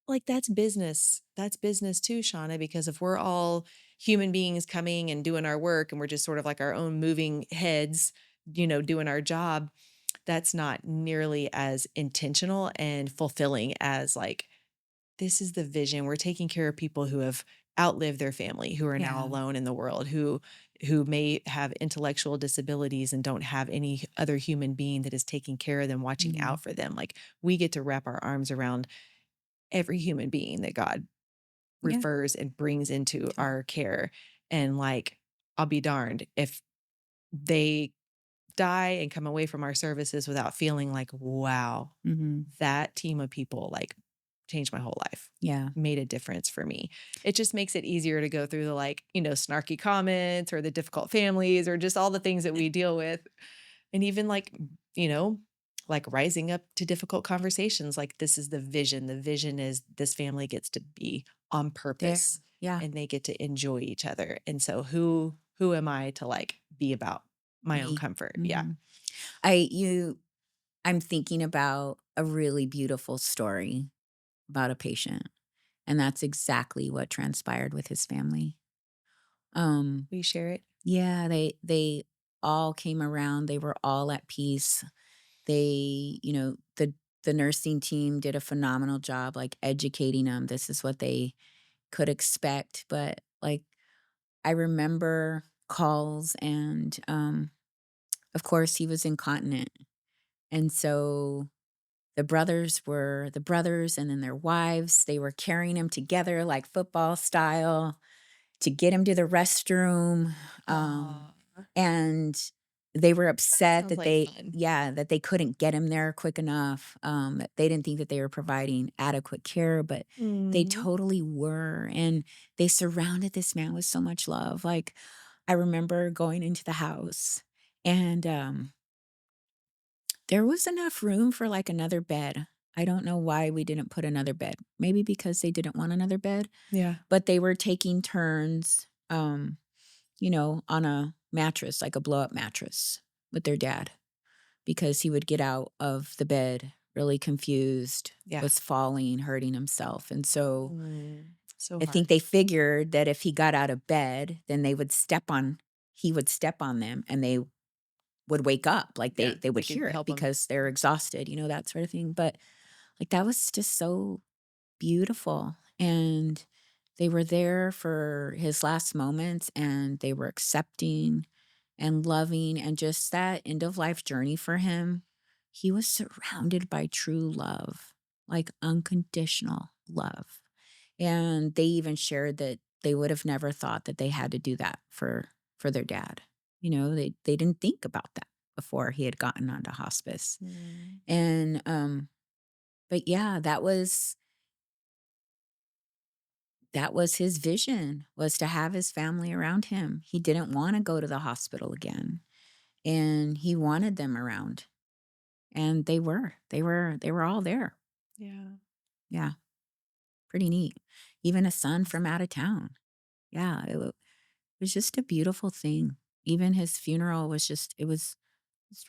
like that's business. That's business too, Shauna, because if we're all human beings coming and doing our work and we're just sort of like our own moving heads, doing our job, that's not nearly as intentional and fulfilling as like, this is the vision. We're taking care of people who have outlived their family, who are now Yeah. alone in the world, who may have intellectual disabilities and don't have any other human being that is taking care of them, watching Mhm. out for them. Like we get to wrap our arms around every human being that God Yeah. refers and brings into Yeah. our care. And like, I'll be darned if they die and come away from our services without feeling like, wow, Mhm. that team of people like changed my whole life, Yeah. made a difference for me. It just makes it easier to go through the like, snarky comments or the difficult families or just all the things that we deal with. And even like, you know, like rising up to difficult conversations. Like, this is the vision. The vision is this family gets to be on There. purpose Yeah. and they get to enjoy each other. And so who am I to like be about my own Me. comfort? Yeah. Mhm. I you I'm thinking about a really beautiful story about a patient, and that's exactly what transpired with his family. Um, Will you share it? yeah, they all came around, they were all at peace. They, the nursing team did a phenomenal job, like, educating them. This is what they could expect, but, like, I remember calls and, of course, he was incontinent, and so the brothers and then their wives, they were carrying him together like football style to get him to the restroom, Aw, and they were that upset sounds that like fun. that they couldn't get him there quick enough, that they didn't think that they were providing adequate care, but they Mhm. totally were, and they surrounded this man with so much love. Like, I remember going into the house, and, there was enough room for, like, another bed. I don't know why we didn't put another bed. Maybe because they didn't want another bed, Yeah. but they were taking turns, on a mattress, like a blow-up mattress with their dad, because he would get out of the bed really confused, Yeah. was falling, hurting himself, and so So I hard. think they figured that if he got out of bed, then he would step on them, and they would wake up, like, Yeah, they they would could hear it help them. because they're exhausted, that sort of thing, but, like, that was just so beautiful, and they were there for his last moments, and they were accepting and loving, and just that end of life journey for him, he was surrounded by true love, like unconditional love, and they even shared that they would have never thought that they had to do that for their dad. They didn't think about that before he had gotten onto hospice, Mm. and, but yeah, that was his vision, was to have his family around him. He didn't wanna go to the hospital again, and he wanted them around, and they were all there. Yeah. Yeah, pretty neat. Even a son from out of town. Yeah, it was just a beautiful thing. Even his funeral was just it's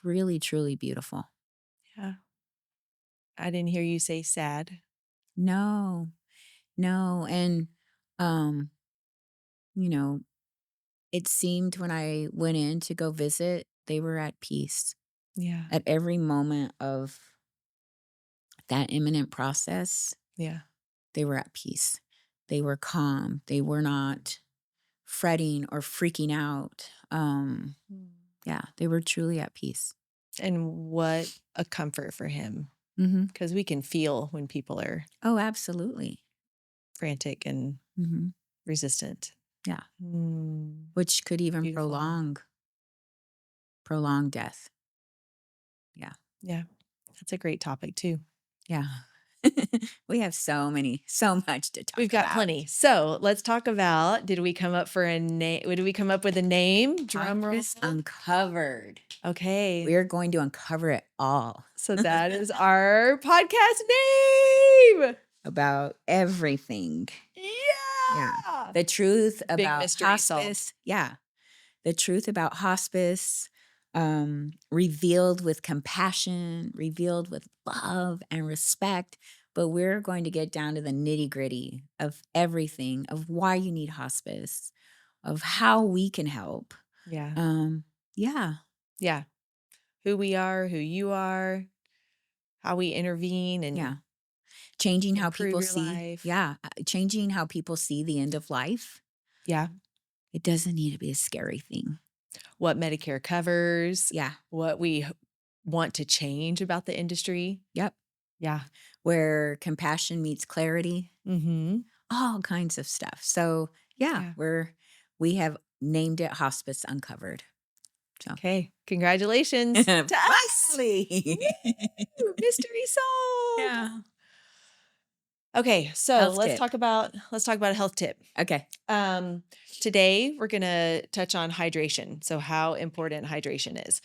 really, truly beautiful. Yeah. I didn't hear you say sad. No, no, and, um, you know, it seemed when I went in to go visit, they were at peace. Yeah. At every moment of that imminent process, Yeah. they were at peace. They were calm. They were not fretting or freaking out. Mm. Yeah, they were truly at peace. And what a comfort for him, Mhm. because we can feel when people are Oh, absolutely. frantic and Mhm. resistant. Yeah, Mm. which could even Beautiful. prolong death. Yeah, Yeah. That's a great topic too. yeah. We have so much to We've talk got about. plenty. So let's talk about, did we come up for a name? Did we come up with a name? Drum roll. Hospice Uncovered. Okay. We're going to uncover it all So that is our podcast name. about everything. Yeah. Yeah. The truth Big about mystery solved. hospice. Yeah. The truth about hospice, revealed with compassion, revealed with love and respect. But we're going to get down to the nitty gritty of everything, of why you need hospice, of how we can help. Yeah. Um, yeah. Yeah. Who we are, who you are, how we intervene Yeah. and Changing how improve people your see. life. Yeah. Changing how people see the end of life. Yeah. It doesn't need to be a scary thing. What Medicare covers, Yeah. what we want to change about the industry. Yep. Yeah. Where compassion meets clarity, Mhm. all kinds of stuff. So, yeah, Yeah. we have named it Hospice Uncovered. So Okay. Congratulations to us. finally. Woo, mystery solved. Yeah. Okay, so Health tip. let's talk about a health tip. Okay. Um, Today we're gonna touch on hydration. So how important hydration is.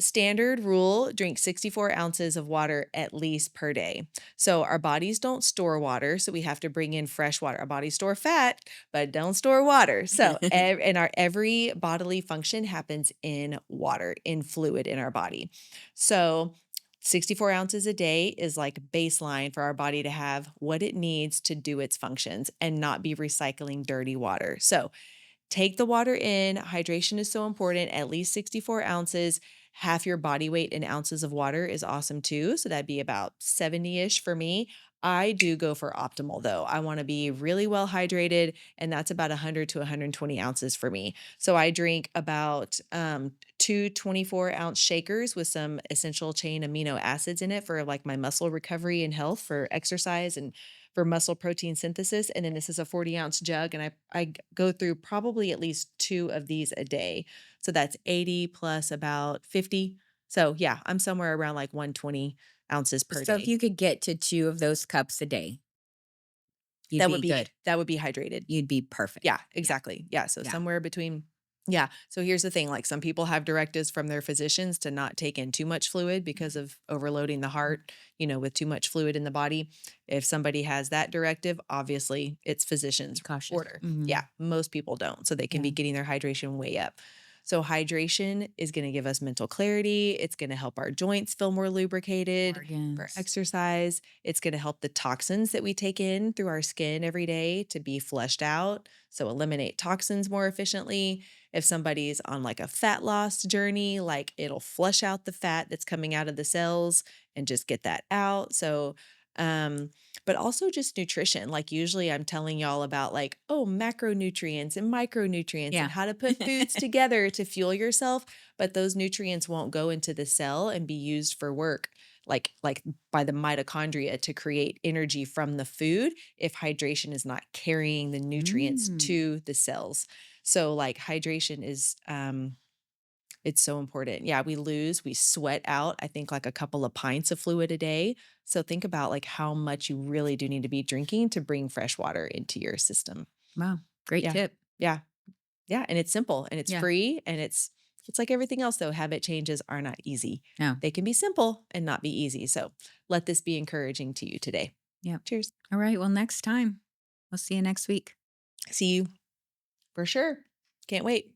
Standard rule: drink 64 ounces of water at least per day. So our bodies don't store water, so we have to bring in fresh water. Our bodies store fat, but don't store water. So and our every bodily function happens in water, in fluid in our body. So 64 ounces a day is like baseline for our body to have what it needs to do its functions and not be recycling dirty water. So take the water in. Hydration is so important, at least 64 ounces. Half your body weight in ounces of water is awesome too. So that'd be about 70 ish for me. I do go for optimal though. I want to be really well hydrated, and that's about 100 to 120 ounces for me. So I drink about two 24-ounce shakers with some essential chain amino acids in it for like my muscle recovery and health for exercise and for muscle protein synthesis. And then this is a 40-ounce jug. And I go through probably at least two of these a day. So that's 80 plus about 50. So yeah, I'm somewhere around like 120 ounces per So if day. you could get to 2 of those cups a day, you'd That would be be good. that would be hydrated. You'd be perfect. Yeah, Yeah. exactly. Yeah, so Yeah. somewhere between. Yeah, so here's the thing, like, some people have directives from their physicians to not take in too much fluid because Mhm. of overloading the heart, with too much fluid in the body. If somebody has that directive, obviously, it's Be physician's cautious. order. Yeah, Mhm. most people don't, so they can Yeah. be getting their hydration way up. So hydration is gonna give us mental clarity, it's gonna help our joints feel more lubricated for Organs. exercise, it's gonna help the toxins that we take in through our skin every day to be flushed out, so eliminate toxins more efficiently. If somebody's on like a fat loss journey, like it'll flush out the fat that's coming out of the cells and just get that out. So, um, but also just nutrition. Like usually I'm telling y'all about like, oh, macronutrients and micronutrients and Yeah. how to put foods together to fuel yourself. But those nutrients won't go into the cell and be used for work like by the mitochondria to create energy from the food if hydration is not carrying the nutrients Mm. to the cells. So like hydration is it's so important. Yeah, we sweat out I think like a couple of pints of fluid a day. So think about like how much you really do need to be drinking to bring fresh water into your system. Wow. Great Yeah. tip. Yeah. Yeah, and it's simple and it's Yeah. free and it's like everything else though, habit changes are not easy. Yeah. They can be simple and not be easy. So let this be encouraging to you today. Yep. Cheers. All right. Well, next time. We'll see you next week. See you for sure. Can't wait.